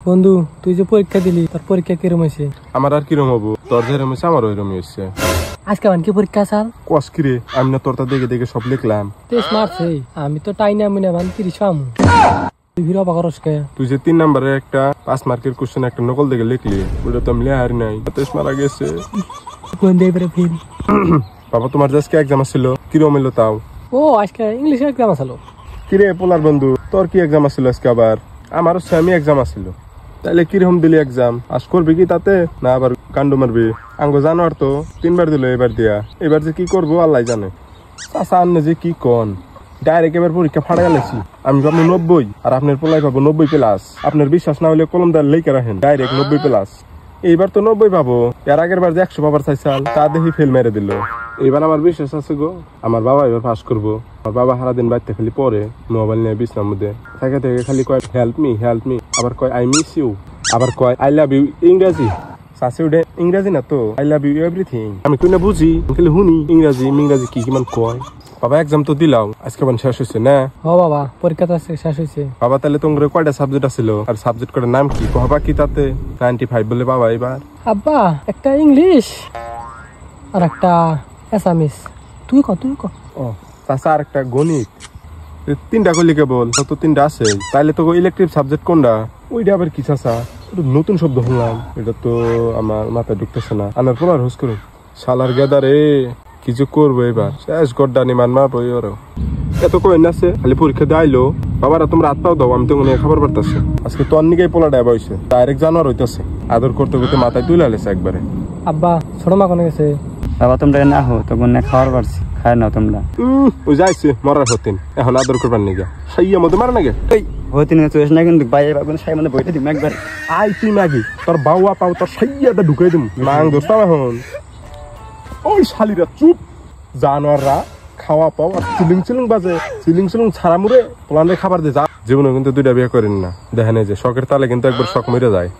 বন্ধু তুই যে পরীক্ষা দিলি তোর পরীক্ষা কিরম হয়েছে? আমার আর কিরম হবো, তোর যেরম হয়েছে আমার ওইরকম হয়েছে। আজকে আমার কি পরীক্ষা স্যার? কস কিরে, আমি না তোরটা দেখে দেখে সব লিখলাম। তেইশ মারছে, আমি তো টাইনা মিনা বান 30 পামু। তুই ভিড় অবাক করস কে? তুই যে 3 নম্বরের একটা 5 মার্কের কোশ্চেন একটা নকল দেখে লিখলি, ওটা তো আমি লেহারি নাই, 23 মারা গেছে। কোন দেই পরে ফিল? বাবা তোমার আজকে এক্সাম ছিল, কিরম এলো তাও? ও আজকে ইংলিশ এক্সাম আছিল। কিরে পোলার বন্ধু, তোর কি এক্সাম আছিল আজকে? আবার আমারও সেমি এক্সাম আছিল। তাইলে কিরকম দিলি এক্সাম? পাস করবি কি তাতে, না আবার কান্ডু মারবি? আঙ্গ জানোয়ার তো 3 বার দিল এবার দিয়া, এবার যে কি করবো আল্লাহ জানে। চাচা আন্নে যে কি কন, ডাইরেক্ট এবার পরীক্ষা ফাড়া গেলেছি। আমি পাবো 90 আর আপনার পোলাই পাবো 90+। আপনার বিশ্বাস না হলে কলম দার লেখা রাখেন, ডাইরেক্ট 90+। এইবার তো 90 পাবো, এর আগের বার যে 100 পাবার চাইছাল তা দেখি ফেল মেরে দিল। এবার আমার বিশ্বাস আছে গো, আমার বাবা এবার পাস করবো। আমার বাবা সারাদিন বাড়িতে খালি পড়ে মোবাইল নিয়ে বিছনার মধ্যে থেকে থেকে খালি কয় হেল্প মি, আবার কয় আই মিস ইউ, আবার কয় আই লাভ ইউ ইংরাজি। চাষে উঠে ইংরাজি না তো আই লাভ ইউ এভরিথিং। আমি কই না বুঝি, খালি শুনি ইংরাজি কি কিমান কয়। বাবা এক্সাম তো দিলাম, আজকে মানে শেষ হয়েছে না? ও বাবা পরীক্ষা তো আজকে শেষ হয়েছে। বাবা তাহলে তোমার কয়টা সাবজেক্ট আছিল, আর সাবজেক্ট কটার নাম কি কহবা কি তাতে? 95 বলে বাবা এবার। আব্বা একটা ইংলিশ আর একটা অ্যাসামিস। তুই ক ও চাচা আর একটা গণিত। 3টা করলি কেবল, তো 3টা আছে। তাইলে তো ইলেকট্রিক সাবজেক্ট কোনটা? ওইটা আবার কি চাচা? নতুন শব্দ শুনলাম, এটা তো আমার মাথায় ঢুকতেছে না। আনার পর হোস করুন শালার গেদা রে, কিছু করবো এবার, শেষ গড্ডানি মান মারবো। এত কই নাছে খালি পরীক্ষা দিয়ে আইলো। বাবারা তোমরা হাত পাও দাও, আমি তো মনে খাবার পারতাছি। আজকে তোর নিকেই পোলা ডাবা হয়েছে, ডাইরেক্ট জানোয়ার হইতেছে। আদর করতে করতে মাথায় তুলে আলেছে একবারে। আব্বা ছোট মা কোনে গেছে? বাবা তোমরা না হো তখন না খাওয়ার পারছি, খায় না তোমরা। ওই যাইছে মরার হতেন, এখন আদর করবার নিগে সাইয়া মধ্যে মারা নাগে। এই হতে না চয়েস না, কিন্তু বাইরে পাবেন সাই মানে বইটা দিম একবার। আই তুই মাগি তোর বাউয়া পাও, তোর সাইয়াটা ঢুকাই দিম মাং দোস্তাম এখন। ওই শালিরা চুপ, জানোয়াররা খাওয়া পাও আর চিলিং বাজে, চিলিং ছাড়া মুড়ে প্লানে খাবার দিয়ে যা। জীবনে কিন্তু 2টা বিয়ে করেন না, দেখেন যে শখের তালে কিন্তু একবার শখ মরে যায়।